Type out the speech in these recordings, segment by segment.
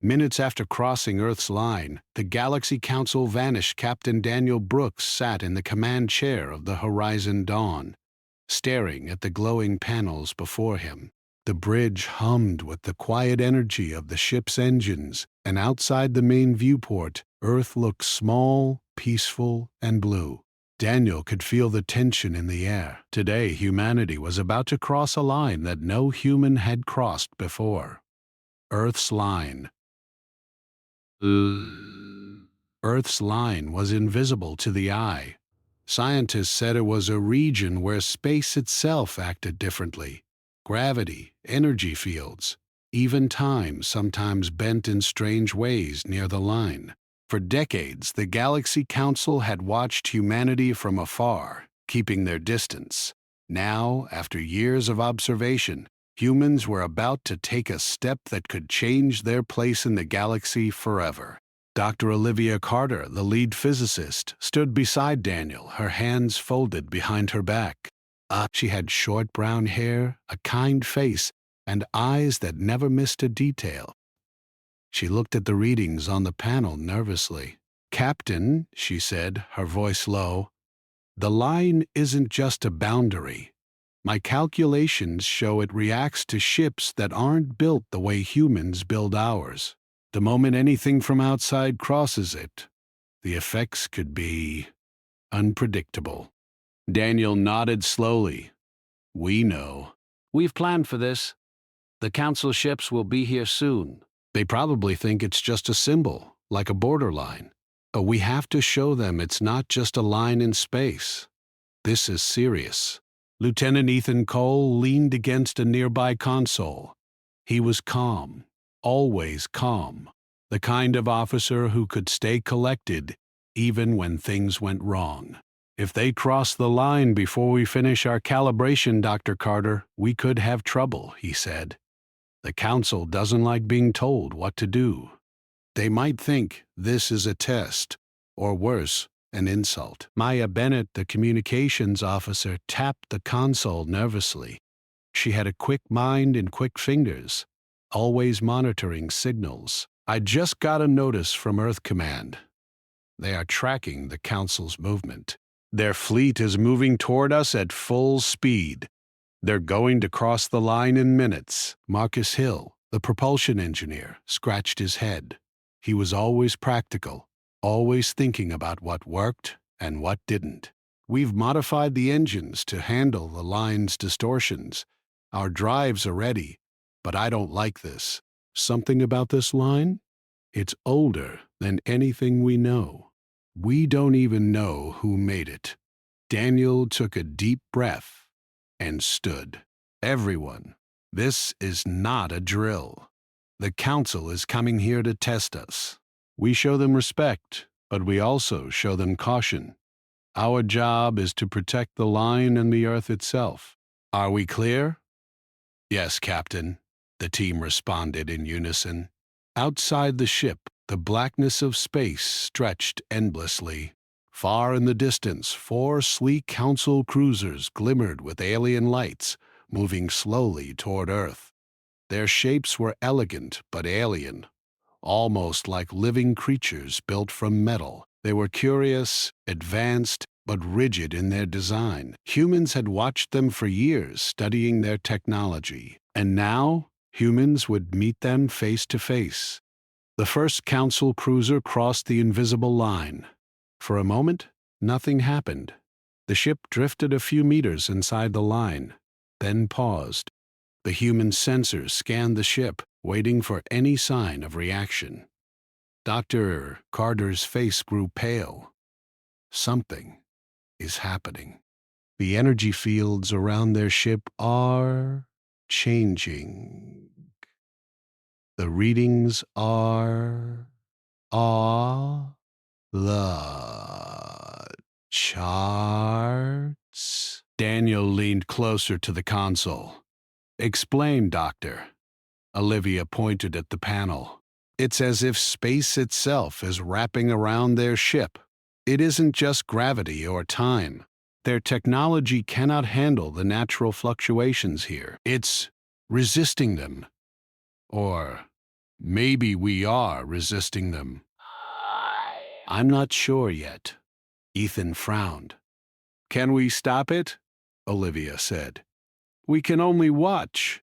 Minutes after crossing Earth's line, the Galaxy Council vanished. Captain Daniel Brooks sat in the command chair of the Horizon Dawn, staring at the glowing panels before him. The bridge hummed with the quiet energy of the ship's engines, and outside the main viewport, Earth looked small, peaceful, and blue. Daniel could feel the tension in the air. Today, humanity was about to cross a line that no human had crossed before. Earth's line. Earth's line was invisible to the eye. Scientists said it was a region where space itself acted differently. Gravity, energy fields, even time sometimes bent in strange ways near the line. For decades, the Galaxy Council had watched humanity from afar, keeping their distance. Now, after years of observation, humans were about to take a step that could change their place in the galaxy forever. Dr. Olivia Carter, the lead physicist, stood beside Daniel, her hands folded behind her back. She had short brown hair, a kind face, and eyes that never missed a detail. She looked at the readings on the panel nervously. "Captain," she said, her voice low, "the line isn't just a boundary. My calculations show it reacts to ships that aren't built the way humans build ours. The moment anything from outside crosses it, the effects could be unpredictable." Daniel nodded slowly. "We know. We've planned for this. The council ships will be here soon. They probably think it's just a symbol, like a borderline. But we have to show them it's not just a line in space. This is serious." Lieutenant Ethan Cole leaned against a nearby console. He was calm, always calm, the kind of officer who could stay collected even when things went wrong. "If they cross the line before we finish our calibration, Dr. Carter, we could have trouble," he said. "The Council doesn't like being told what to do. They might think this is a test, or worse, an insult." Maya Bennett, the communications officer, tapped the console nervously. She had a quick mind and quick fingers, always monitoring signals. "I just got a notice from Earth Command. They are tracking the Council's movement. Their fleet is moving toward us at full speed. They're going to cross the line in minutes." Marcus Hill, the propulsion engineer, scratched his head. He was always practical, always thinking about what worked and what didn't. "We've modified the engines to handle the line's distortions. Our drives are ready, but I don't like this. Something about this line? It's older than anything we know. We don't even know who made it." Daniel took a deep breath and stood. "Everyone, this is not a drill. The Council is coming here to test us. We show them respect, but we also show them caution. Our job is to protect the line and the Earth itself. Are we clear?" "Yes, Captain," the team responded in unison. Outside the ship, the blackness of space stretched endlessly. Far in the distance, 4 sleek Council cruisers glimmered with alien lights, moving slowly toward Earth. Their shapes were elegant but alien, almost like living creatures built from metal. They were curious, advanced, but rigid in their design. Humans had watched them for years, studying their technology, and now humans would meet them face to face. The first Council cruiser crossed the invisible line. For a moment, nothing happened. The ship drifted a few meters inside the line, then paused. The human sensors scanned the ship, waiting for any sign of reaction. Dr. Carter's face grew pale. Something is happening. The energy fields around their ship are changing. The readings are the charts. Daniel leaned closer to the console. "Explain, Doctor." Olivia pointed at the panel. "It's as if space itself is wrapping around their ship. It isn't just gravity or time. Their technology cannot handle the natural fluctuations here. It's resisting them. Or Maybe we are resisting them. I'm not sure yet. Ethan frowned. Can we stop it? Olivia said. We can only watch.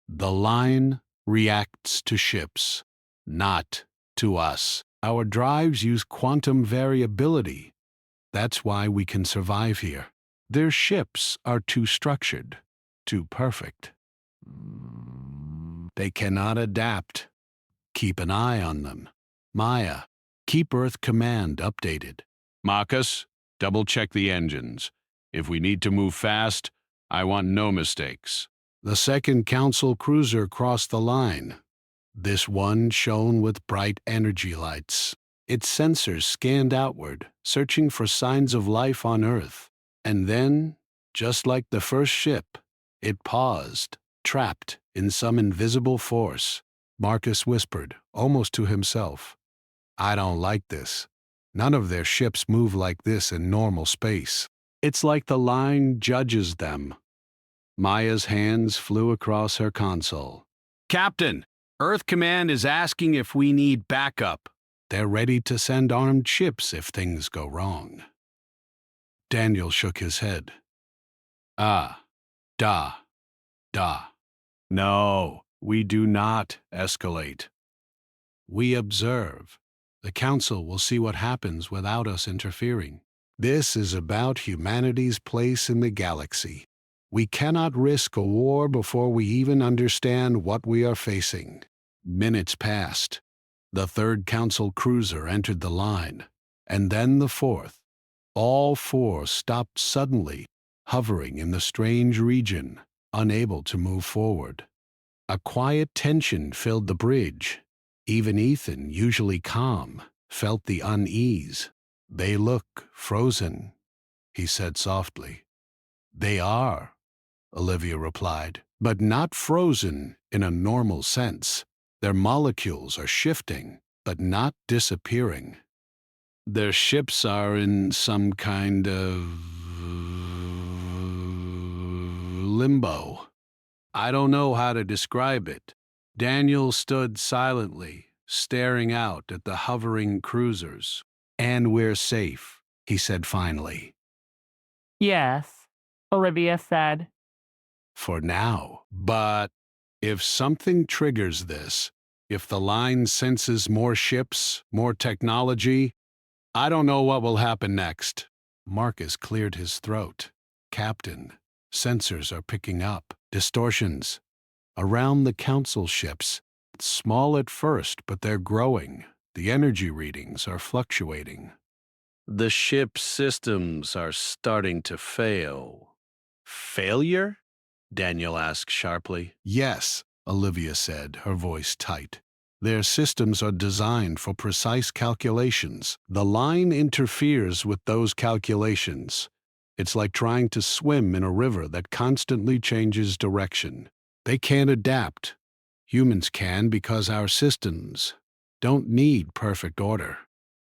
The line reacts to ships, not to us. Our drives use quantum variability. That's why we can survive here. Their ships are too structured, too perfect. They cannot adapt. Keep an eye on them. Maya, keep Earth Command updated. Marcus, double-check the engines. If we need to move fast, I want no mistakes. The second Council cruiser crossed the line. This one shone with bright energy lights. Its sensors scanned outward, searching for signs of life on Earth. And then, just like the first ship, it paused, trapped in some invisible force. Marcus whispered, almost to himself, I don't like this. None of their ships move like this in normal space. It's like the line judges them. Maya's hands flew across her console. Captain, Earth Command is asking if we need backup. They're ready to send armed ships if things go wrong. Daniel shook his head. Da. No, we do not escalate. We observe. The Council will see what happens without us interfering. This is about humanity's place in the galaxy. We cannot risk a war before we even understand what we are facing. Minutes passed. The third Council cruiser entered the line, and then the fourth. All four stopped suddenly, hovering in the strange region, unable to move forward. A quiet tension filled the bridge. Even Ethan, usually calm, felt the unease. They look frozen, he said softly. They are, Olivia replied, but not frozen in a normal sense. Their molecules are shifting, but not disappearing. Their ships are in some kind of limbo. I don't know how to describe it. Daniel stood silently, staring out at the hovering cruisers. And we're safe, he said finally. Yes, Olivia said. For now. But if something triggers this, if the line senses more ships, more technology, I don't know what will happen next. Marcus cleared his throat. Captain, sensors are picking up. Distortions. Around the Council ships. Small at first, but they're growing. The energy readings are fluctuating. The ship's systems are starting to fail. Failure? Daniel asked sharply. Yes, Olivia said, her voice tight. Their systems are designed for precise calculations. The line interferes with those calculations. It's like trying to swim in a river that constantly changes direction. They can't adapt. Humans can because our systems don't need perfect order.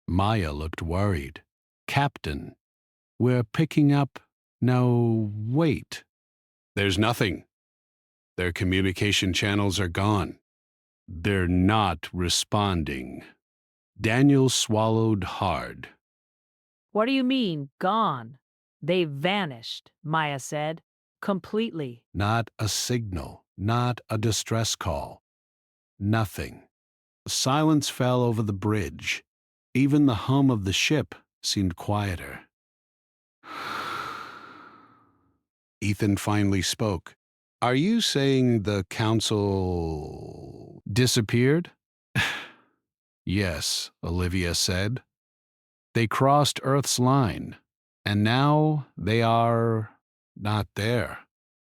Maya looked worried. Captain, we're picking up... No, wait. There's nothing. Their communication channels are gone. They're not responding. Daniel swallowed hard. What do you mean, gone? They vanished, Maya said. Completely. Not a signal, not a distress call. Nothing. Silence fell over the bridge. Even the hum of the ship seemed quieter. Ethan finally spoke. Are you saying the Council disappeared? Yes, Olivia said. They crossed Earth's line, and now they are not there.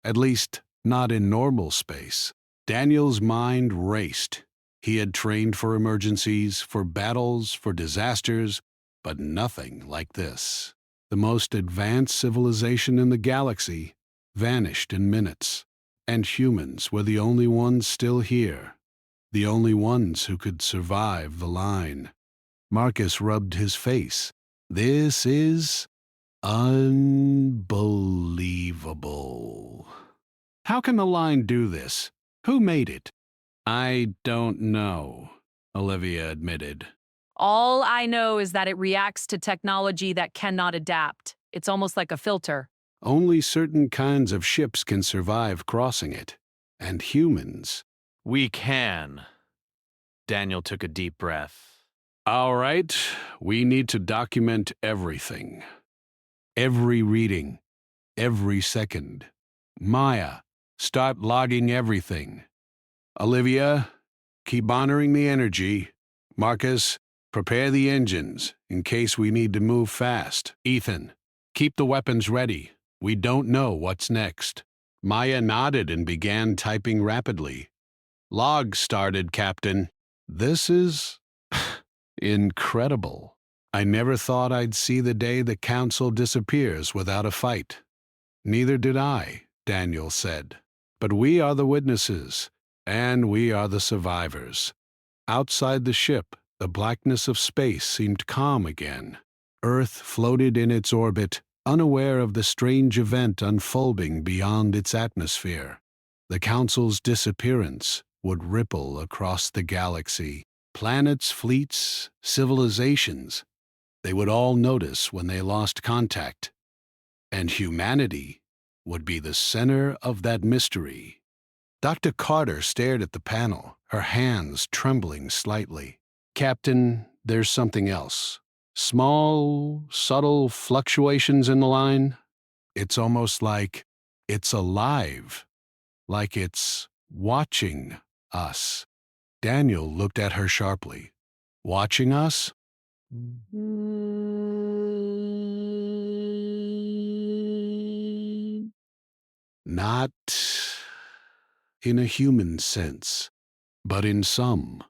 At least, not in normal space. Daniel's mind raced. He had trained for emergencies, for battles, for disasters, but nothing like this. The most advanced civilization in the galaxy vanished in minutes, and humans were the only ones still here, the only ones who could survive the line. Marcus rubbed his face. This is unbelievable. How can the line do this? Who made it? I don't know, Olivia admitted. All I know is that it reacts to technology that cannot adapt. It's almost like a filter. Only certain kinds of ships can survive crossing it, and humans. We can. Daniel took a deep breath. All right, we need to document everything. Every reading, every second. Maya, start logging everything. Olivia, keep honoring the energy. Marcus, prepare the engines in case we need to move fast. Ethan, keep the weapons ready. We don't know what's next. Maya nodded and began typing rapidly. Log started, Captain. This is incredible. I never thought I'd see the day the council disappears without a fight. Neither did I, Daniel said. But we are the witnesses, and we are the survivors. Outside the ship, the blackness of space seemed calm again. Earth floated in its orbit, unaware of the strange event unfolding beyond its atmosphere. The council's disappearance would ripple across the galaxy. Planets, fleets, civilizations, they would all notice when they lost contact. And humanity would be the center of that mystery. Dr. Carter stared at the panel, her hands trembling slightly. Captain, there's something else. Small, subtle fluctuations in the line. It's almost like it's alive, like it's watching us. Daniel looked at her sharply. Watching us? Not in a human sense, but in some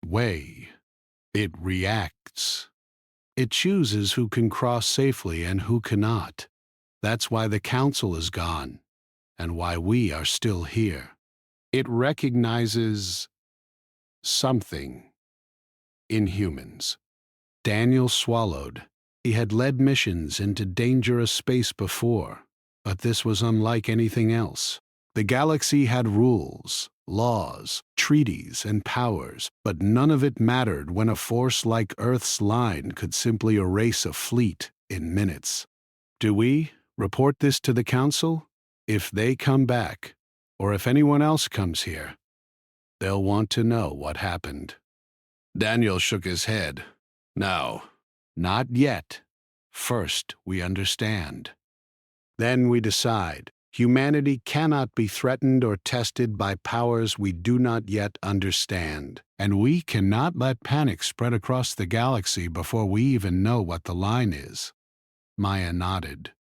way. It reacts. It chooses who can cross safely and who cannot. That's why the council is gone, and why we are still here. It recognizes something in humans. Daniel swallowed. He had led missions into dangerous space before, but this was unlike anything else. The galaxy had rules, laws, treaties, and powers, but none of it mattered when a force like Earth's line could simply erase a fleet in minutes. Do we report this to the Council? If they come back, or if anyone else comes here, they'll want to know what happened. Daniel shook his head. No, not yet. First, we understand. Then we decide. Humanity cannot be threatened or tested by powers we do not yet understand, and we cannot let panic spread across the galaxy before we even know what the line is. Maya nodded.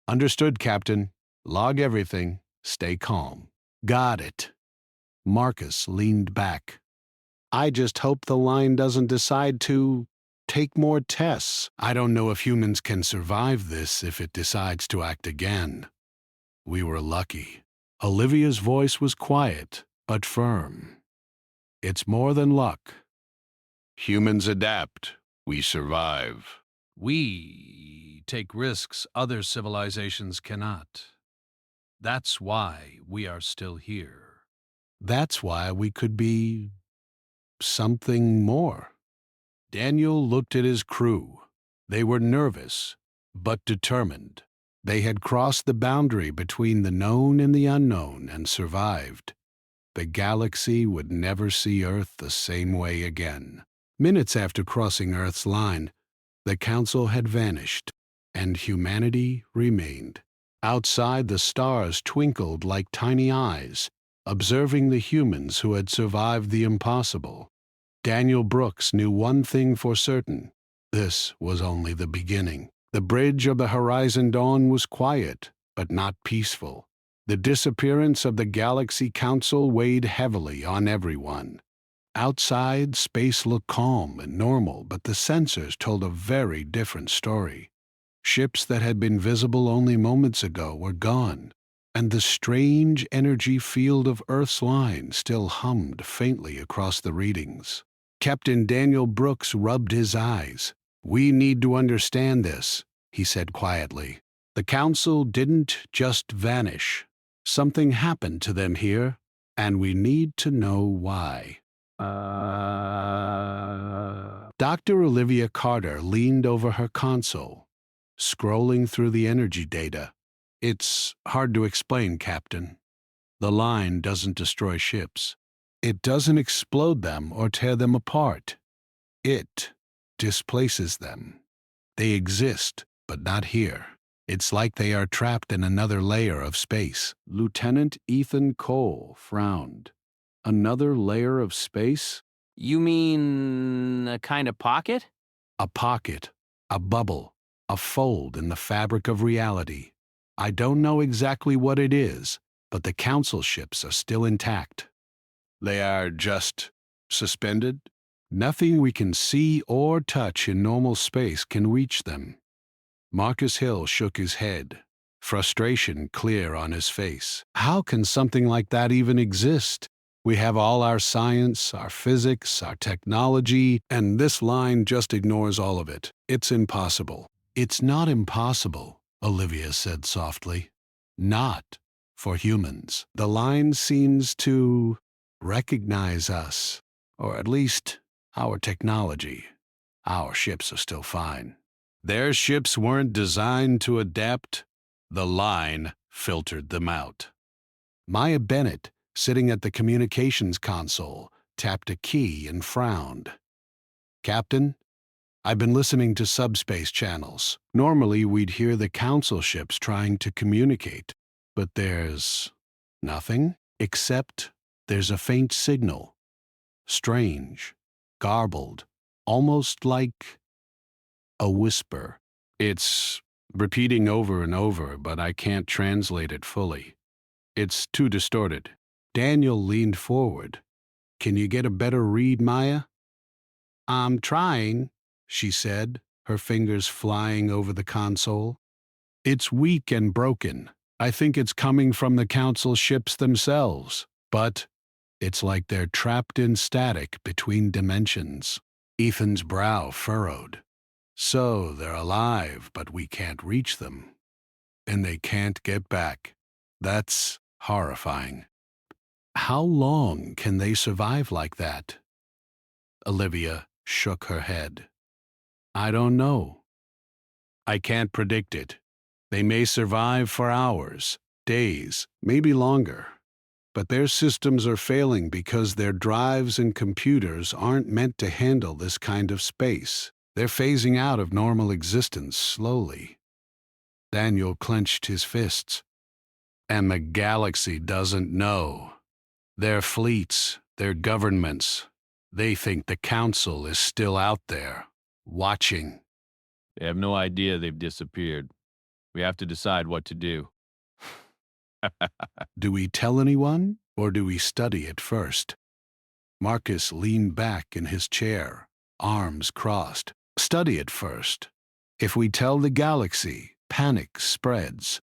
Understood, Captain. Log everything. Stay calm. Got it. Marcus leaned back. I just hope the line doesn't decide to take more tests. I don't know if humans can survive this if it decides to act again. We were lucky. Olivia's voice was quiet, but firm. It's more than luck. Humans adapt. We survive. We take risks other civilizations cannot. That's why we are still here. That's why we could be something more. Daniel looked at his crew. They were nervous, but determined. They had crossed the boundary between the known and the unknown and survived. The galaxy would never see Earth the same way again. Minutes after crossing Earth's line, the Council had vanished, and humanity remained. Outside, the stars twinkled like tiny eyes, observing the humans who had survived the impossible. Daniel Brooks knew one thing for certain. This was only the beginning. The bridge of the Horizon Dawn was quiet, but not peaceful. The disappearance of the Galaxy Council weighed heavily on everyone. Outside, space looked calm and normal, but the sensors told a very different story. Ships that had been visible only moments ago were gone, and the strange energy field of Earth's line still hummed faintly across the readings. Captain Daniel Brooks rubbed his eyes. We need to understand this, he said quietly. The Council didn't just vanish. Something happened to them here, and we need to know why. Dr. Olivia Carter leaned over her console, scrolling through the energy data. It's hard to explain, Captain. The line doesn't destroy ships. It doesn't explode them or tear them apart. It displaces them. They exist, but not here. It's like they are trapped in another layer of space. Lieutenant Ethan Cole frowned. Another layer of space? You mean a kind of pocket? A pocket, a bubble, a fold in the fabric of reality. I don't know exactly what it is, but the council ships are still intact. They are just suspended? Nothing we can see or touch in normal space can reach them. Marcus Hill shook his head, frustration clear on his face. How can something like that even exist? We have all our science, our physics, our technology, and this line just ignores all of it. It's impossible. It's not impossible, Olivia said softly. Not for humans. The line seems to recognize us, or at least our technology. Our ships are still fine. Their ships weren't designed to adapt. The line filtered them out. Maya Bennett, sitting at the communications console, tapped a key and frowned. Captain, I've been listening to subspace channels. Normally we'd hear the council ships trying to communicate, but there's nothing except there's a faint signal. Strange, garbled, almost like a whisper. It's repeating over and over, but I can't translate it fully. It's too distorted. Daniel leaned forward. Can you get a better read, Maya? I'm trying, she said, her fingers flying over the console. It's weak and broken. I think it's coming from the council ships themselves, but it's like they're trapped in static between dimensions. Ethan's brow furrowed. So they're alive, but we can't reach them. And they can't get back. That's horrifying. How long can they survive like that? Olivia shook her head. I don't know. I can't predict it. They may survive for hours, days, maybe longer. But their systems are failing because their drives and computers aren't meant to handle this kind of space. They're phasing out of normal existence slowly. Daniel clenched his fists. And the galaxy doesn't know. Their fleets, their governments, they think the council is still out there, watching. They have no idea they've disappeared. We have to decide what to do. Do we tell anyone, or do we study it first? Marcus leaned back in his chair, arms crossed. Study it first. If we tell the galaxy, panic spreads.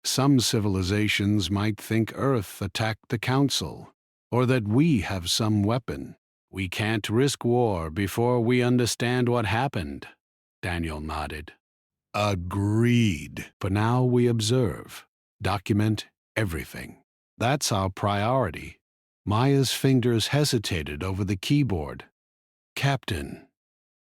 Some civilizations might think Earth attacked the council, or that we have some weapon. We can't risk war before we understand what happened. Daniel nodded. Agreed. For now we observe, document everything. That's our priority. Maya's fingers hesitated over the keyboard. Captain,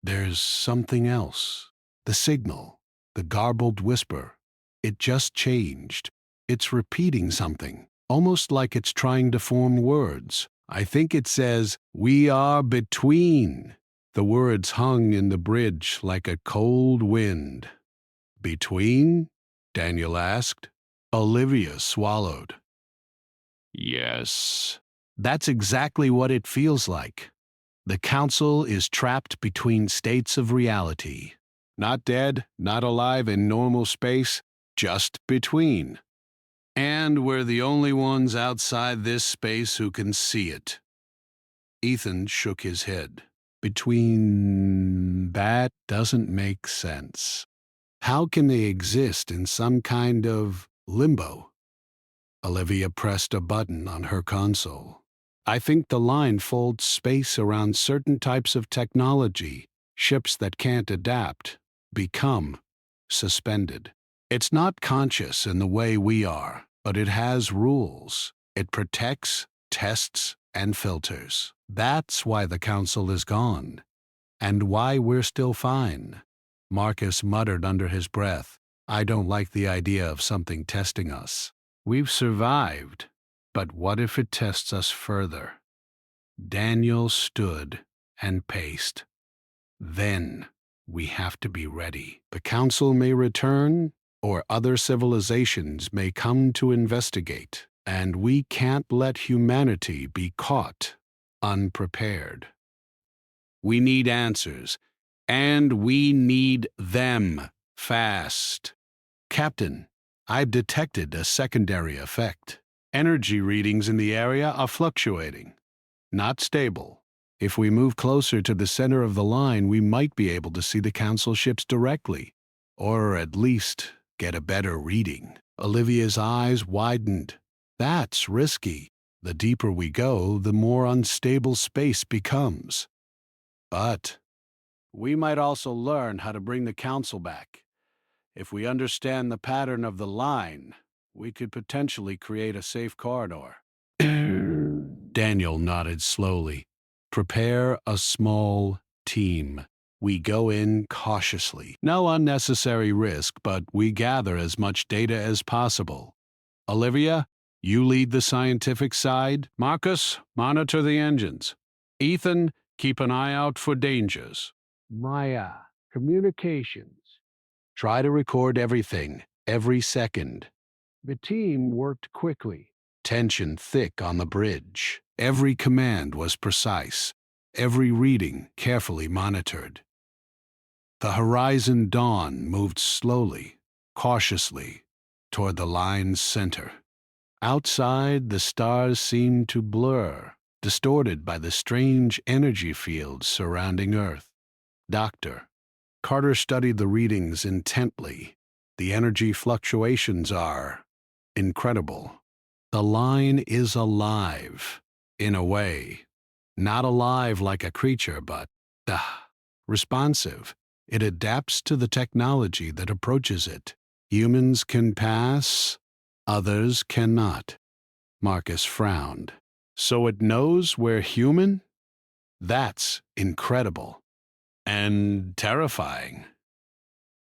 there's something else. The signal, the garbled whisper. It just changed. It's repeating something, almost like it's trying to form words. I think it says, "We are between." The words hung in the bridge like a cold wind. Between? Daniel asked. Olivia swallowed. Yes. That's exactly what it feels like. The council is trapped between states of reality. Not dead, not alive in normal space, just between. And we're the only ones outside this space who can see it. Ethan shook his head. Between, that doesn't make sense. How can they exist in some kind of limbo? Olivia pressed a button on her console. I think the line folds space around certain types of technology. Ships that can't adapt become suspended. It's not conscious in the way we are, but it has rules. It protects tests and filters. That's why the council is gone, and why we're still fine. Marcus muttered under his breath, I don't like the idea of something testing us. We've survived, but what if it tests us further? Daniel stood and paced. Then we have to be ready. The council may return, or other civilizations may come to investigate, and we can't let humanity be caught unprepared. We need answers, and we need them fast. Captain, I've detected a secondary effect. Energy readings in the area are fluctuating, not stable. If we move closer to the center of the line, we might be able to see the council ships directly, or at least get a better reading. Olivia's eyes widened. That's risky. The deeper we go, the more unstable space becomes. But we might also learn how to bring the council back. If we understand the pattern of the line, we could potentially create a safe corridor. Daniel nodded slowly. Prepare a small team. We go in cautiously. No unnecessary risk, but we gather as much data as possible. Olivia, you lead the scientific side. Marcus, monitor the engines. Ethan, keep an eye out for dangers. Maya, communications. Try to record everything, every second. The team worked quickly. Tension thick on the bridge. Every command was precise, every reading carefully monitored. The horizon dawn moved slowly, cautiously, toward the line's center. Outside, the stars seemed to blur, distorted by the strange energy fields surrounding Earth. Doctor, Carter studied the readings intently. The energy fluctuations are incredible. The line is alive, in a way. Not alive like a creature, but responsive. It adapts to the technology that approaches it. Humans can pass, others cannot. Marcus frowned. So it knows we're human? That's incredible. And terrifying.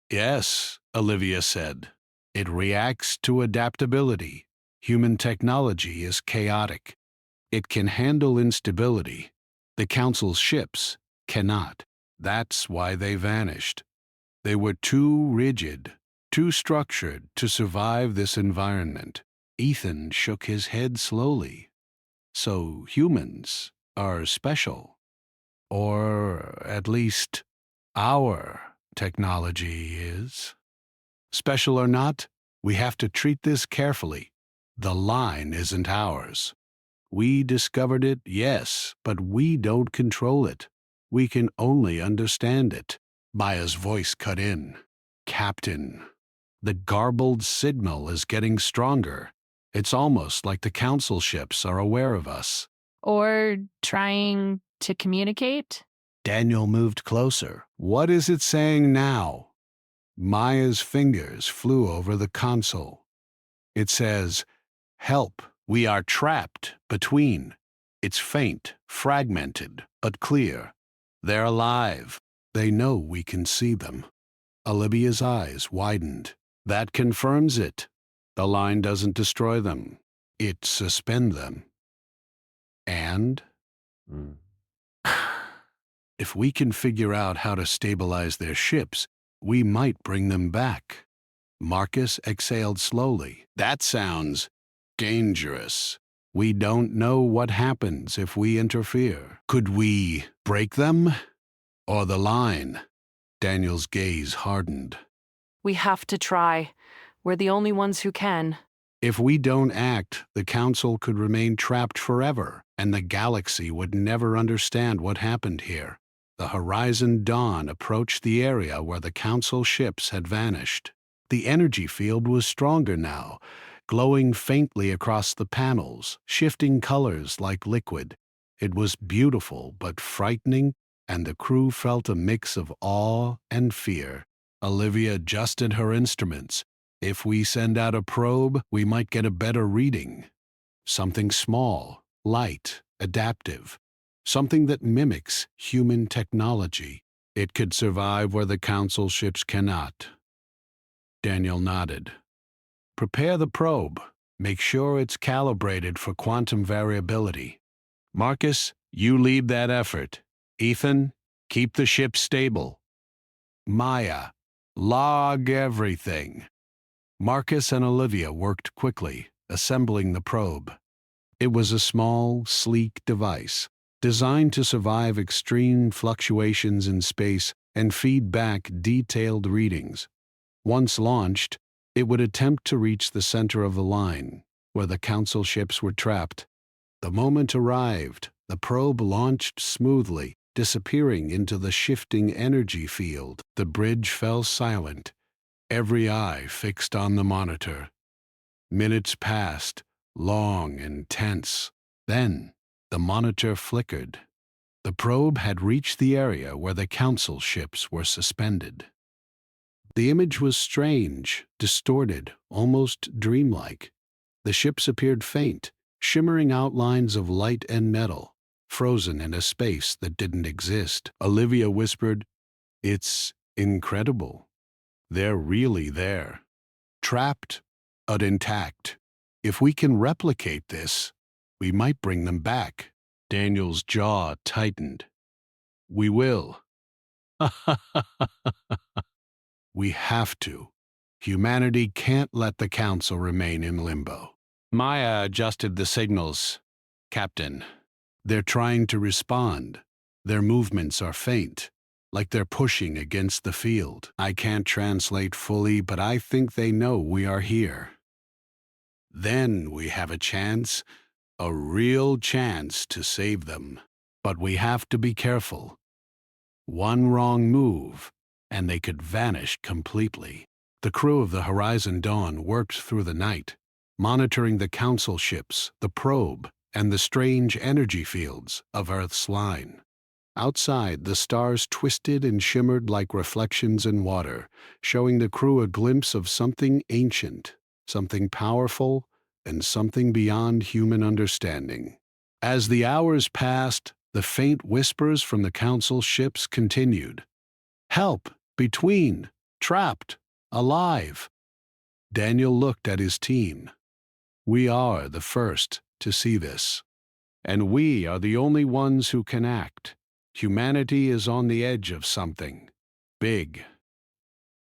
Yes, Olivia said. It reacts to adaptability. Human technology is chaotic. It can handle instability. The Council's ships cannot. That's why they vanished. They were too rigid, too structured to survive this environment. Ethan shook his head slowly. So humans are special. Or at least our technology is. Special or not, we have to treat this carefully. The line isn't ours. We discovered it, yes, but we don't control it. We can only understand it. Maya's voice cut in. Captain, the garbled signal is getting stronger. It's almost like the council ships are aware of us. Or trying to communicate? Daniel moved closer. What is it saying now? Maya's fingers flew over the console. It says, "Help, we are trapped between." It's faint, fragmented, but clear. They're alive. They know we can see them. Olivia's eyes widened. That confirms it. The line doesn't destroy them. It suspends them. And? If we can figure out how to stabilize their ships, we might bring them back. Marcus exhaled slowly. That sounds dangerous. We don't know what happens if we interfere. Could we break them? Or the line? Daniel's gaze hardened. We have to try. We're the only ones who can. If we don't act, the Council could remain trapped forever, and the galaxy would never understand what happened here. The horizon dawn approached the area where the Council ships had vanished. The energy field was stronger now, glowing faintly across the panels, shifting colors like liquid. It was beautiful but frightening, and the crew felt a mix of awe and fear. Olivia adjusted her instruments. If we send out a probe, we might get a better reading. Something small, light, adaptive, something that mimics human technology. It could survive where the Council ships cannot. Daniel nodded. Prepare the probe. Make sure it's calibrated for quantum variability. Marcus, you lead that effort. Ethan, keep the ship stable. Maya, log everything. Marcus and Olivia worked quickly, assembling the probe. It was a small, sleek device, designed to survive extreme fluctuations in space and feed back detailed readings. Once launched, it would attempt to reach the center of the line, where the Council ships were trapped. The moment arrived, the probe launched smoothly, disappearing into the shifting energy field. The bridge fell silent, every eye fixed on the monitor. Minutes passed, long and tense. Then, the monitor flickered. The probe had reached the area where the Council ships were suspended. The image was strange, distorted, almost dreamlike. The ships appeared faint, shimmering outlines of light and metal, frozen in a space that didn't exist. Olivia whispered, "It's incredible. They're really there. Trapped, but intact. If we can replicate this, we might bring them back." Daniel's jaw tightened. "We will." "We have to. Humanity can't let the Council remain in limbo." Maya adjusted the signals. "Captain, they're trying to respond. Their movements are faint, like they're pushing against the field. I can't translate fully, but I think they know we are here. Then we have a chance, a real chance to save them. But we have to be careful. One wrong move, and they could vanish completely." The crew of the Horizon Dawn worked through the night, monitoring the Council ships, the probe, and the strange energy fields of Earth's line. Outside, the stars twisted and shimmered like reflections in water, showing the crew a glimpse of something ancient, something powerful, and something beyond human understanding. As the hours passed, the faint whispers from the Council ships continued. "Help! Between! Trapped! Alive!" Daniel looked at his team. "We are the first to see this. And we are the only ones who can act. Humanity is on the edge of something big.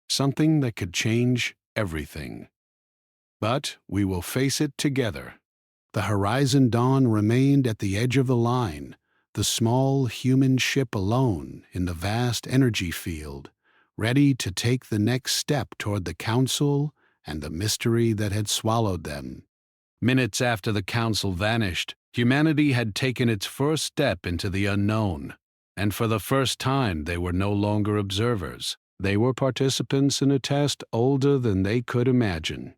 Something that could change everything. But we will face it together." The Horizon Dawn remained at the edge of the line, the small human ship alone in the vast energy field, ready to take the next step toward the Council and the mystery that had swallowed them. Minutes after the Council vanished, humanity had taken its first step into the unknown, and for the first time they were no longer observers. They were participants in a test older than they could imagine,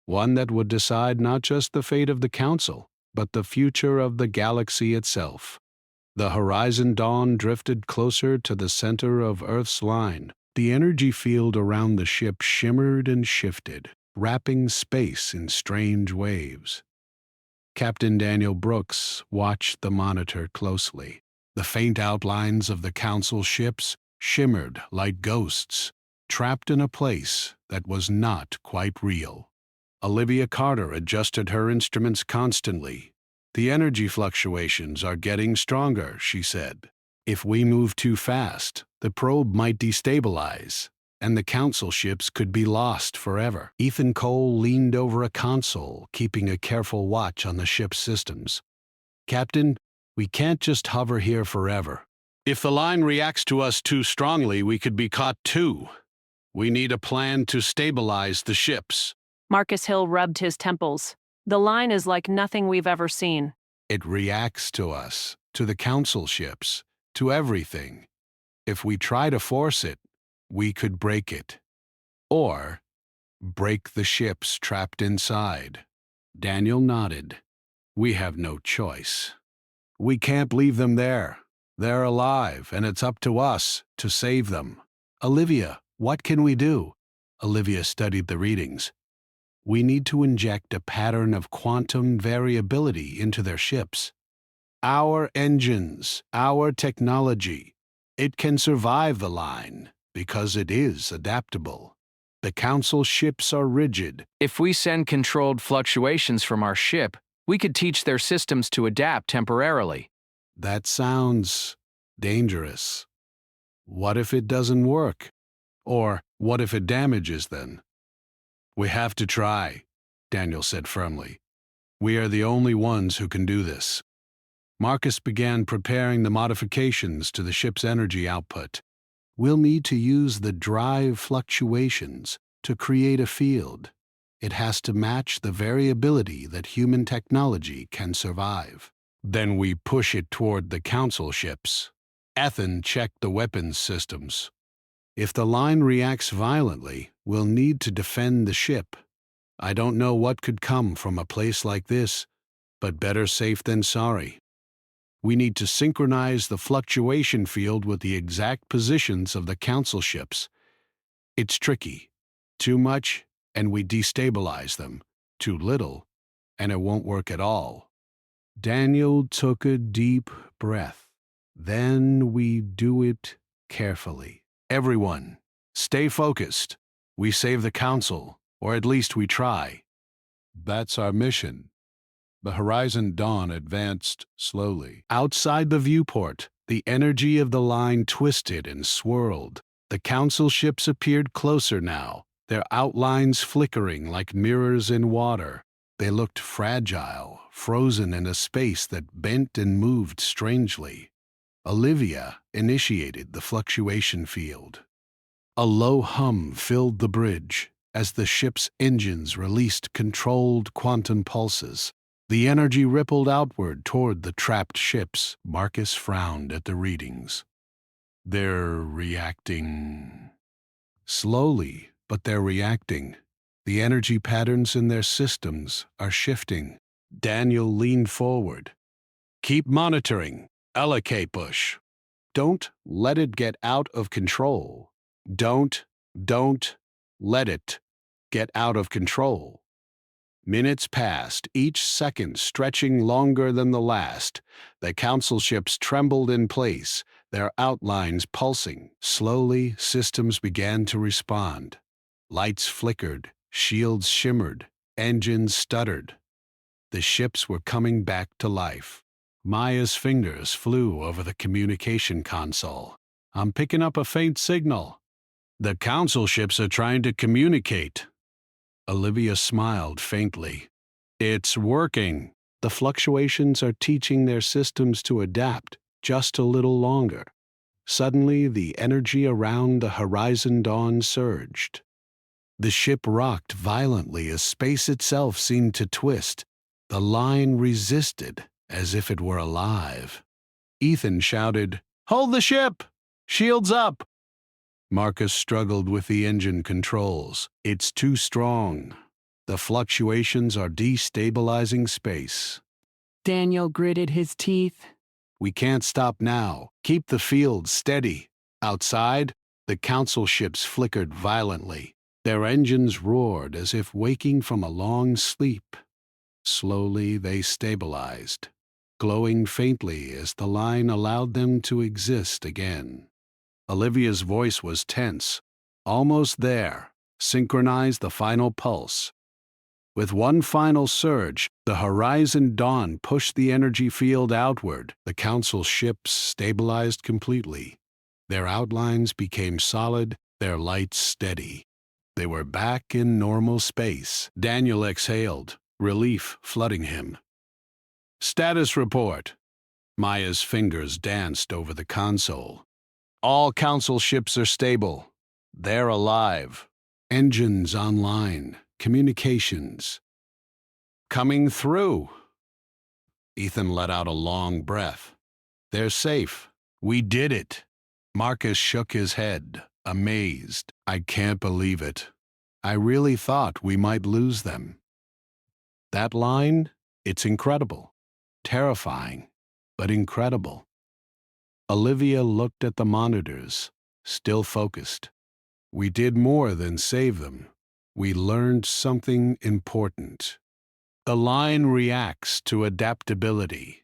one that would decide not just the fate of the Council, but the future of the galaxy itself. The Horizon Dawn drifted closer to the center of Earth's line. The energy field around the ship shimmered and shifted, wrapping space in strange waves. Captain Daniel Brooks watched the monitor closely. The faint outlines of the Council ships shimmered like ghosts, trapped in a place that was not quite real. Olivia Carter adjusted her instruments constantly. "The energy fluctuations are getting stronger," she said. "If we move too fast, the probe might destabilize, and the Council ships could be lost forever." Ethan Cole leaned over a console, keeping a careful watch on the ship's systems. "Captain, we can't just hover here forever. If the line reacts to us too strongly, we could be caught too. We need a plan to stabilize the ships." Marcus Hill rubbed his temples. "The line is like nothing we've ever seen." "It reacts to us, to the Council ships, to everything. If we try to force it, we could break it. Or break the ships trapped inside." Daniel nodded. "We have no choice. We can't leave them there. They're alive, and it's up to us to save them." "Olivia, what can we do?" Olivia studied the readings. "We need to inject a pattern of quantum variability into their ships. our engines, our technology. It can survive the line because it is adaptable. The Council ships are rigid. If we send controlled fluctuations from our ship, we could teach their systems to adapt temporarily. That sounds dangerous. What if it doesn't work? Or what if it damages them? We have to try, Daniel said firmly. We are the only ones who can do this. Marcus began preparing the modifications to the ship's energy output. We'll need to use the drive fluctuations to create a field. It has to match the variability that human technology can survive. Then we push it toward the Council ships. Ethan checked the weapons systems. If the line reacts violently, we'll need to defend the ship. I don't know what could come from a place like this, but better safe than sorry. We need to synchronize the fluctuation field with the exact positions of the Council ships. It's tricky. Too much, and we destabilize them. Too little, and it won't work at all. Daniel took a deep breath. Then we do it carefully. Everyone, stay focused. We save the Council, or at least we try. That's our mission. The Horizon Dawn advanced slowly. Outside the viewport, the energy of the line twisted and swirled. The Council ships appeared closer now, their outlines flickering like mirrors in water. They looked fragile, frozen in a space that bent and moved strangely. Olivia initiated the fluctuation field. A low hum filled the bridge as the ship's engines released controlled quantum pulses. The energy rippled outward toward the trapped ships. Marcus frowned at the readings. They're reacting. Slowly, but they're reacting. The energy patterns in their systems are shifting. Daniel leaned forward. Keep monitoring. Allocate push. Don't let it get out of control. Don't let it get out of control. Minutes passed, each second stretching longer than the last. The Council ships trembled in place, their outlines pulsing. Slowly, systems began to respond. Lights flickered, shields shimmered, engines stuttered. The ships were coming back to life. Maya's fingers flew over the communication console. I'm picking up a faint signal. The Council ships are trying to communicate. Olivia smiled faintly. It's working. The fluctuations are teaching their systems to adapt just a little longer. Suddenly, the energy around the Horizon Dawn surged. The ship rocked violently as space itself seemed to twist. The line resisted as if it were alive. Ethan shouted, "Hold the ship! Shields up!" Marcus struggled with the engine controls. It's too strong. The fluctuations are destabilizing space. Daniel gritted his teeth. We can't stop now. Keep the field steady. Outside, the Council ships flickered violently. Their engines roared as if waking from a long sleep. Slowly, they stabilized, glowing faintly as the line allowed them to exist again. Olivia's voice was tense. Almost there. Synchronize the final pulse. With one final surge, the Horizon Dawn pushed the energy field outward. The Council ships stabilized completely. Their outlines became solid, their lights steady. They were back in normal space. Daniel exhaled, relief flooding him. Status report. Maya's fingers danced over the console. All Council ships are stable. They're alive. Engines online. Communications. Coming through. Ethan let out a long breath. They're safe. We did it. Marcus shook his head, amazed. I can't believe it. I really thought we might lose them. That line, it's incredible. Terrifying, but incredible. Olivia looked at the monitors, still focused. We did more than save them. We learned something important. The line reacts to adaptability.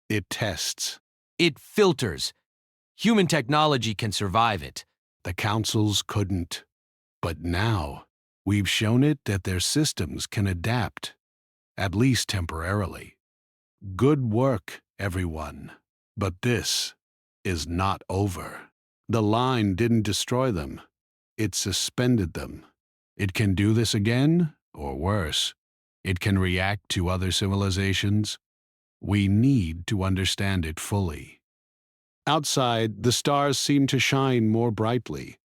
It tests. It filters. Human technology can survive it. The councils couldn't. But now, we've shown it that their systems can adapt, at least temporarily. Good work, everyone. But this is not over. The line didn't destroy them. It suspended them. It can do this again, or worse. It can react to other civilizations. We need to understand it fully. Outside, the stars seem to shine more brightly.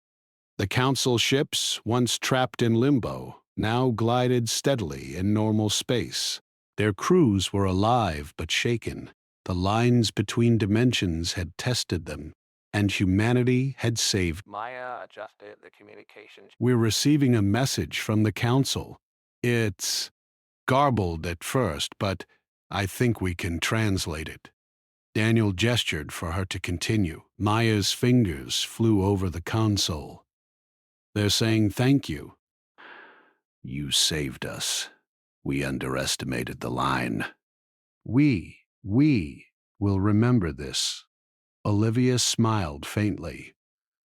The council ships, once trapped in limbo, now glided steadily in normal space. Their crews were alive but shaken. The lines between dimensions had tested them, and humanity had saved. Maya adjusted the communications. We're receiving a message from the council. It's garbled at first, but I think we can translate it. Daniel gestured for her to continue. Maya's fingers flew over the console. They're saying thank you. You saved us. We underestimated the line. We will remember this. Olivia smiled faintly.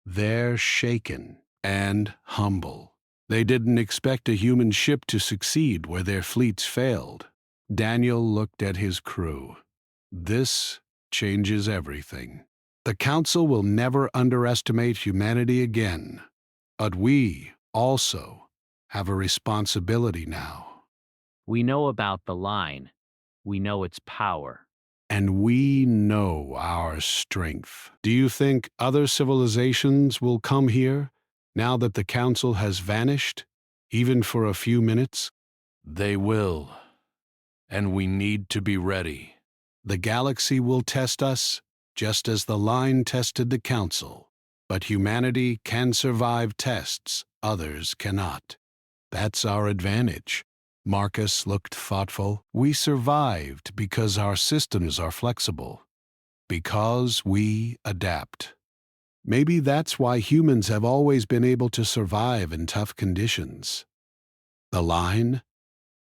They're shaken and humble. They didn't expect a human ship to succeed where their fleets failed. Daniel looked at his crew. This changes everything. The Council will never underestimate humanity again. But we also have a responsibility now. We know about the line. We know its power. And we know our strength. Do you think other civilizations will come here now that the Council has vanished, even for a few minutes? They will. And we need to be ready. The galaxy will test us, just as the line tested the Council. But humanity can survive tests others cannot. That's our advantage. Marcus looked thoughtful. We survived because our systems are flexible. Because we adapt. Maybe that's why humans have always been able to survive in tough conditions. The line?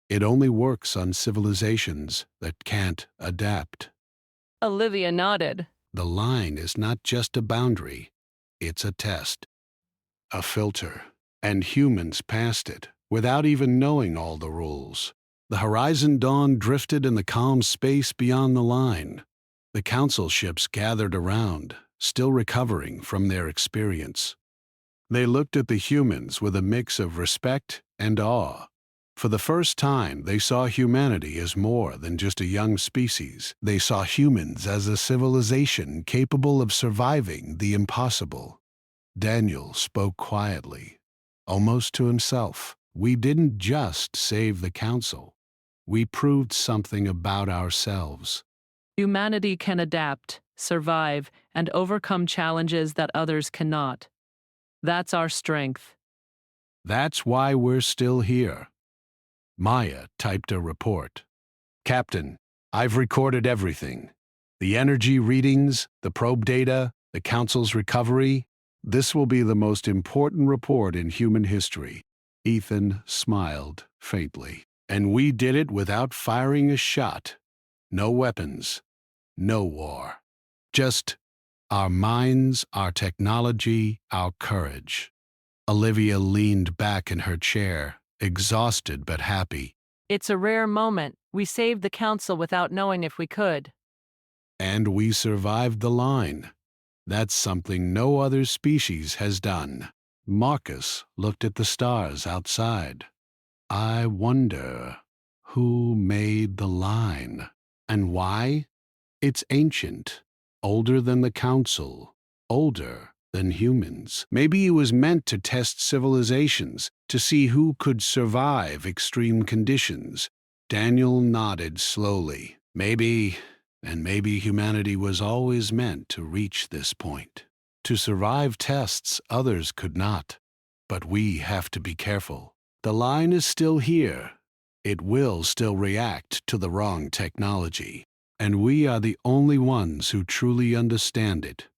It only works on civilizations that can't adapt. Olivia nodded. The line is not just a boundary. It's a test. A filter. And humans passed it, without even knowing all the rules. The Horizon Dawn drifted in the calm space beyond the line. The Council ships gathered around, still recovering from their experience. They looked at the humans with a mix of respect and awe. For the first time, they saw humanity as more than just a young species. They saw humans as a civilization capable of surviving the impossible. Daniel spoke quietly, almost to himself. We didn't just save the Council. We proved something about ourselves. Humanity can adapt, survive, and overcome challenges that others cannot. That's our strength. That's why we're still here. Maya typed a report. Captain, I've recorded everything. The energy readings, the probe data, the Council's recovery. This will be the most important report in human history. Ethan smiled faintly. And we did it without firing a shot. No weapons. No war. Just our minds, our technology, our courage. Olivia leaned back in her chair, exhausted but happy. It's a rare moment. We saved the Council without knowing if we could. And we survived the line. That's something no other species has done. Marcus looked at the stars outside. I wonder who made the line and why? It's ancient, older than the Council, older than humans. Maybe it was meant to test civilizations, to see who could survive extreme conditions. Daniel nodded slowly. Maybe humanity was always meant to reach this point. To survive tests others could not. But we have to be careful. The line is still here. It will still react to the wrong technology. And we are the only ones who truly understand it.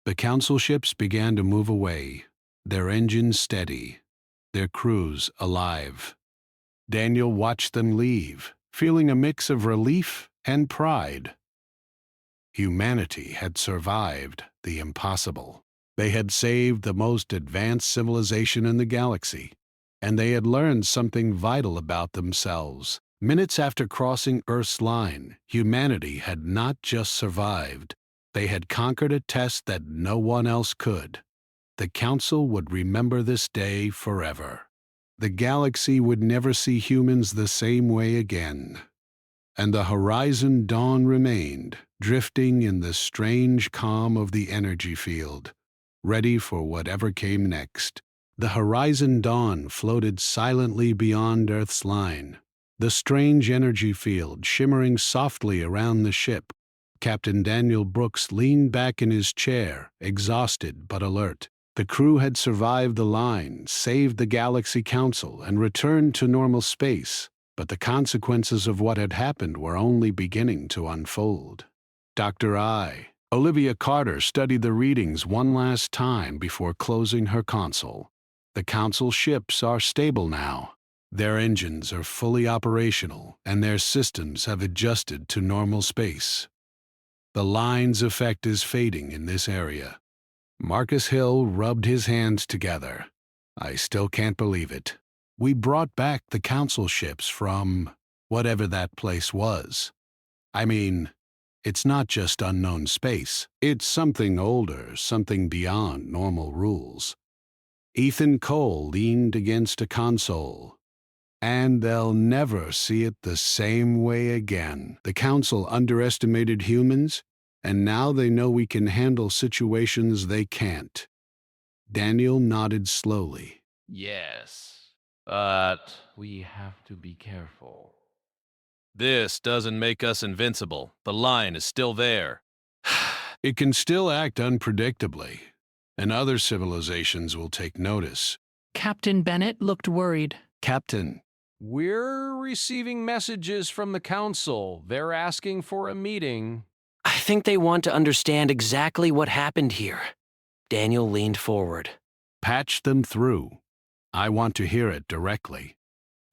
The Council ships began to move away, their engines steady, their crews alive. Daniel watched them leave, feeling a mix of relief and pride. Humanity had survived the impossible. They had saved the most advanced civilization in the galaxy, and they had learned something vital about themselves. Minutes after crossing Earth's line, humanity had not just survived, they had conquered a test that no one else could. The Council would remember this day forever. The galaxy would never see humans the same way again. And the Horizon Dawn remained, drifting in the strange calm of the energy field, ready for whatever came next. The Horizon Dawn floated silently beyond Earth's line, the strange energy field shimmering softly around the ship. Captain Daniel Brooks leaned back in his chair, exhausted but alert. The crew had survived the line, saved the Galaxy Council, and returned to normal space, but the consequences of what had happened were only beginning to unfold. Dr. Olivia Carter studied the readings one last time before closing her console. The Council ships are stable now. Their engines are fully operational, and their systems have adjusted to normal space. The line's effect is fading in this area. Marcus Hill rubbed his hands together. I still can't believe it. We brought back the Council ships from whatever that place was. I mean, it's not just unknown space. It's something older, something beyond normal rules. Ethan Cole leaned against a console. And they'll never see it the same way again. The Council underestimated humans, and now they know we can handle situations they can't. Daniel nodded slowly. Yes, but we have to be careful. This doesn't make us invincible. The line is still there. It can still act unpredictably, and other civilizations will take notice. Captain Bennett looked worried. Captain, We're receiving messages from the Council. They're asking for a meeting. I think they want to understand exactly what happened here. Daniel leaned forward. patch them through. I want to hear it directly.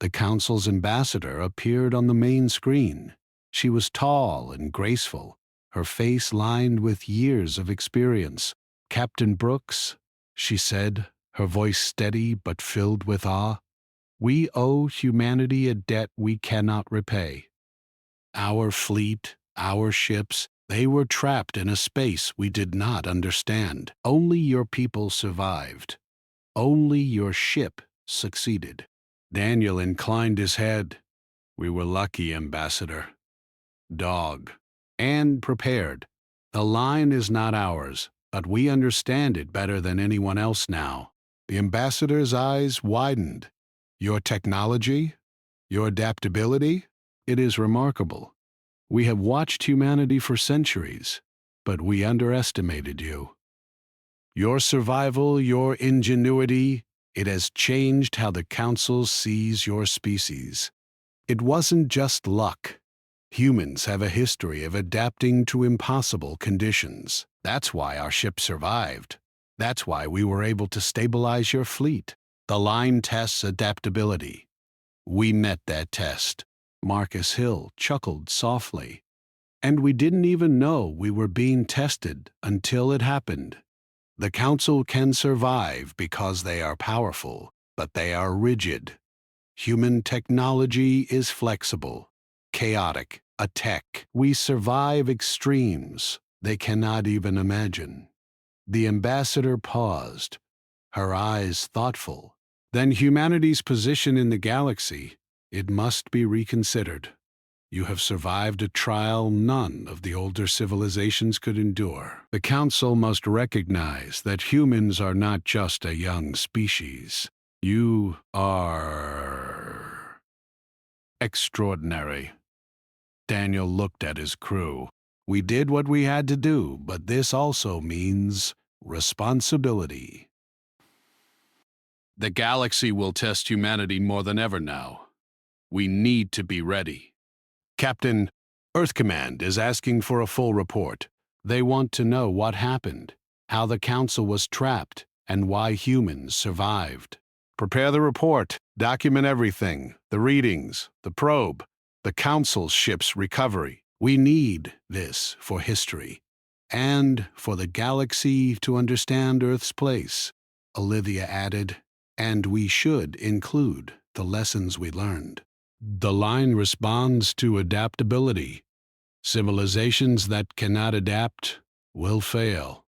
The Council's ambassador appeared on the main screen. She was tall and graceful, her face lined with years of experience. Captain Brooks, she said, her voice steady but filled with awe, we owe humanity a debt we cannot repay. Our fleet, our ships, they were trapped in a space we did not understand. Only your people survived. Only your ship succeeded. Daniel inclined his head. We were lucky, Ambassador. Dog. And prepared. The line is not ours, but we understand it better than anyone else now. The ambassador's eyes widened. Your technology? Your adaptability? It is remarkable. We have watched humanity for centuries, but we underestimated you. Your survival, your ingenuity, it has changed how the Council sees your species. It wasn't just luck. Humans have a history of adapting to impossible conditions. That's why our ship survived. That's why we were able to stabilize your fleet. The line tests adaptability. We met that test. Marcus Hill chuckled softly. And we didn't even know we were being tested until it happened. The Council can survive because they are powerful, but they are rigid. Human technology is flexible, chaotic, a tech. We survive extremes they cannot even imagine. The ambassador paused, her eyes thoughtful. Then humanity's position in the galaxy, it must be reconsidered. You have survived a trial none of the older civilizations could endure. The Council must recognize that humans are not just a young species. You are extraordinary. Daniel looked at his crew. We did what we had to do, but this also means responsibility. The galaxy will test humanity more than ever now. We need to be ready. Captain, Earth Command is asking for a full report. They want to know what happened, how the Council was trapped, and why humans survived. Prepare the report. Document everything, the readings, the probe, the Council ship's recovery. We need this for history and for the galaxy to understand Earth's place, Olivia added, and we should include the lessons we learned. The line responds to adaptability. Civilizations that cannot adapt will fail.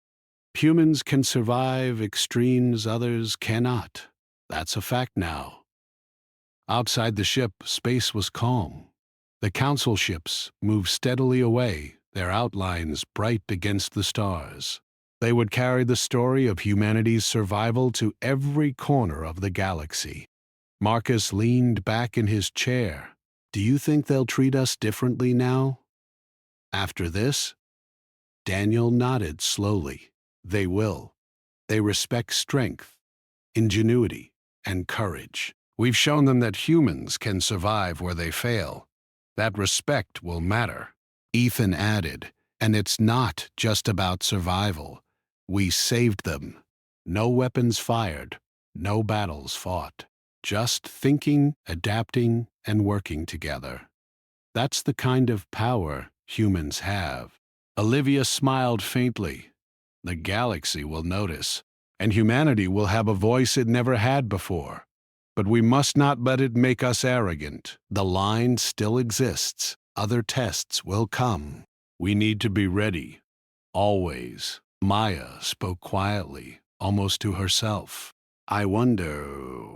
Humans can survive extremes others cannot. That's a fact now. Outside the ship, space was calm. The council ships moved steadily away, their outlines bright against the stars. They would carry the story of humanity's survival to every corner of the galaxy. Marcus leaned back in his chair. Do you think they'll treat us differently now? After this? Daniel nodded slowly. They will. They respect strength, ingenuity, and courage. We've shown them that humans can survive where they fail. That respect will matter. Ethan added, and it's not just about survival. We saved them. No weapons fired, no battles fought. Just thinking, adapting, and working together. That's the kind of power humans have. Olivia smiled faintly. The galaxy will notice, and humanity will have a voice it never had before. But we must not let it make us arrogant. The line still exists. Other tests will come. We need to be ready. Always. Maya spoke quietly, almost to herself. I wonder,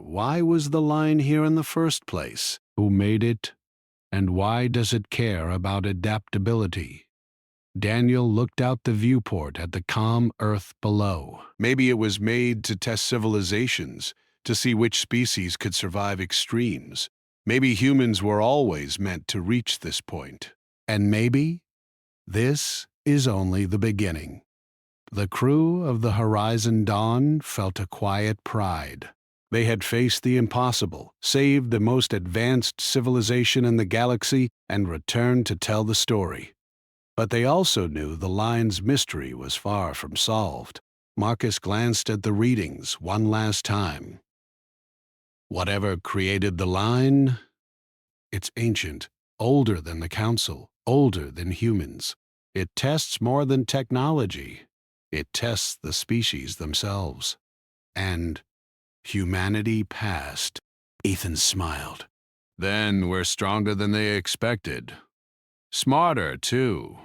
why was the line here in the first place? Who made it? And why does it care about adaptability? Daniel looked out the viewport at the calm Earth below. Maybe it was made to test civilizations, to see which species could survive extremes. Maybe humans were always meant to reach this point. And maybe this is only the beginning. The crew of the Horizon Dawn felt a quiet pride. They had faced the impossible, saved the most advanced civilization in the galaxy, and returned to tell the story. But they also knew the line's mystery was far from solved. Marcus glanced at the readings one last time. Whatever created the line, it's ancient, older than the Council, older than humans. It tests more than technology. It tests the species themselves. And humanity passed. Ethan smiled. Then we're stronger than they expected. Smarter, too.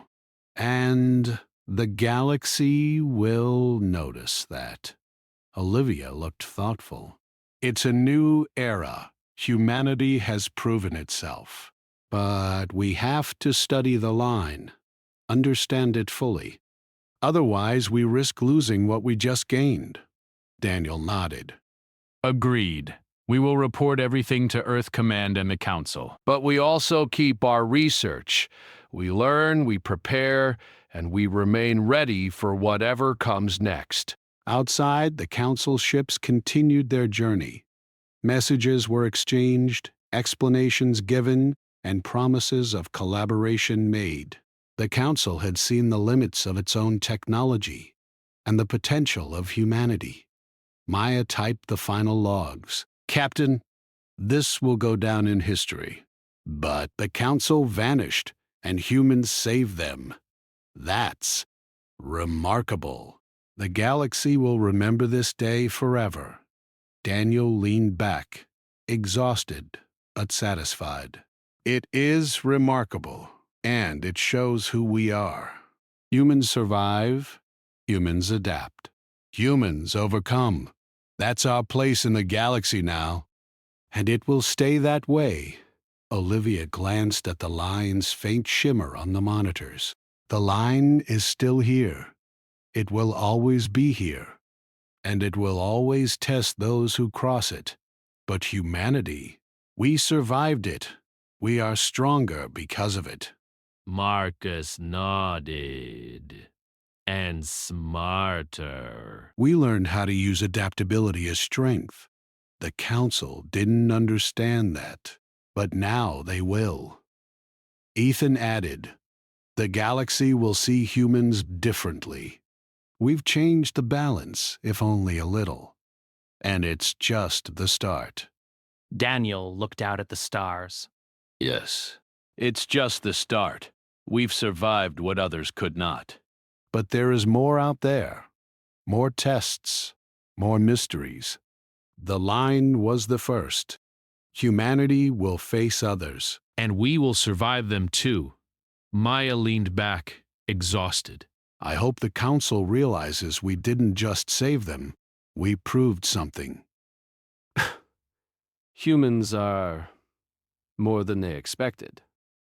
And the galaxy will notice that. Olivia looked thoughtful. It's a new era. Humanity has proven itself. But we have to study the line, understand it fully. Otherwise, we risk losing what we just gained. Daniel nodded. Agreed. We will report everything to Earth Command and the Council. But we also keep our research. We learn, we prepare, and we remain ready for whatever comes next. Outside, the Council ships continued their journey. Messages were exchanged, explanations given, and promises of collaboration made. The Council had seen the limits of its own technology and the potential of humanity. Maya typed the final logs. Captain, this will go down in history. But the Council vanished, and humans saved them. That's remarkable. The galaxy will remember this day forever. Daniel leaned back, exhausted but satisfied. It is remarkable, and it shows who we are. Humans survive, humans adapt. Humans overcome. That's our place in the galaxy now. And it will stay that way. Olivia glanced at the line's faint shimmer on the monitors. The line is still here. It will always be here. And it will always test those who cross it. But humanity, we survived it. We are stronger because of it. Marcus nodded. And smarter. We learned how to use adaptability as strength. The Council didn't understand that, but now they will. Ethan added, the galaxy will see humans differently. We've changed the balance, if only a little. And it's just the start. Daniel looked out at the stars. Yes, it's just the start. We've survived what others could not. But there is more out there. More tests, more mysteries. The line was the first. Humanity will face others. And we will survive them too. Maya leaned back, exhausted. I hope the Council realizes we didn't just save them, we proved something. Humans are more than they expected.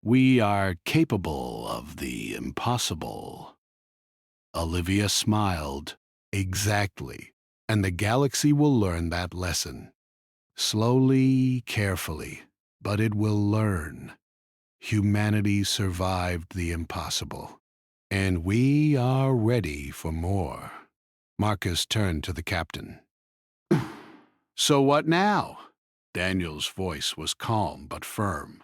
We are capable of the impossible. Olivia smiled. Exactly. And the galaxy will learn that lesson. Slowly, carefully, but it will learn. Humanity survived the impossible. And we are ready for more. Marcus turned to the captain. So what now? Daniel's voice was calm but firm.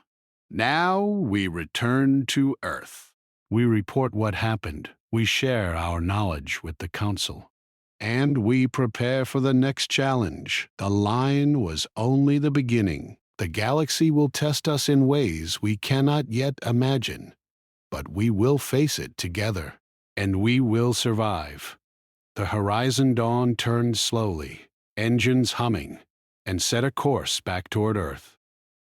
Now we return to Earth. We report what happened. We share our knowledge with the Council. And we prepare for the next challenge. The line was only the beginning. The galaxy will test us in ways we cannot yet imagine. But we will face it together, and we will survive. The Horizon Dawn turned slowly, engines humming, and set a course back toward Earth.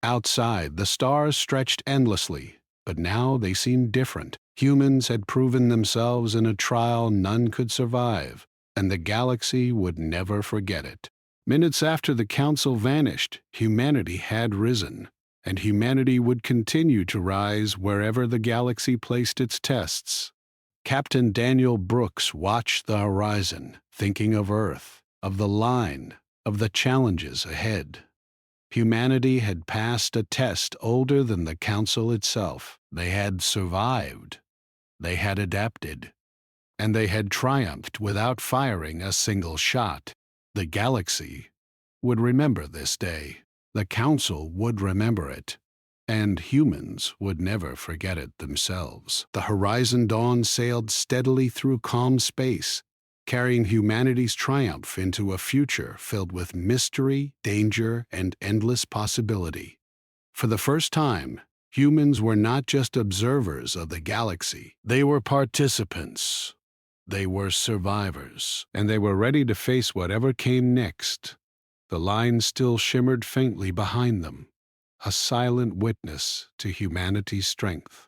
Outside, the stars stretched endlessly, but now they seemed different. Humans had proven themselves in a trial none could survive, and the galaxy would never forget it. Minutes after the Council vanished, humanity had risen, and humanity would continue to rise wherever the galaxy placed its tests. Captain Daniel Brooks watched the horizon, thinking of Earth, of the line, of the challenges ahead. Humanity had passed a test older than the Council itself. They had survived. They had adapted. And they had triumphed without firing a single shot. The galaxy would remember this day. The Council would remember it. And humans would never forget it themselves. The Horizon Dawn sailed steadily through calm space, carrying humanity's triumph into a future filled with mystery, danger, and endless possibility. For the first time, humans were not just observers of the galaxy. They were participants. They were survivors, and they were ready to face whatever came next. The line still shimmered faintly behind them, a silent witness to humanity's strength.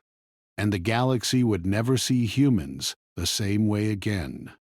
And the galaxy would never see humans the same way again.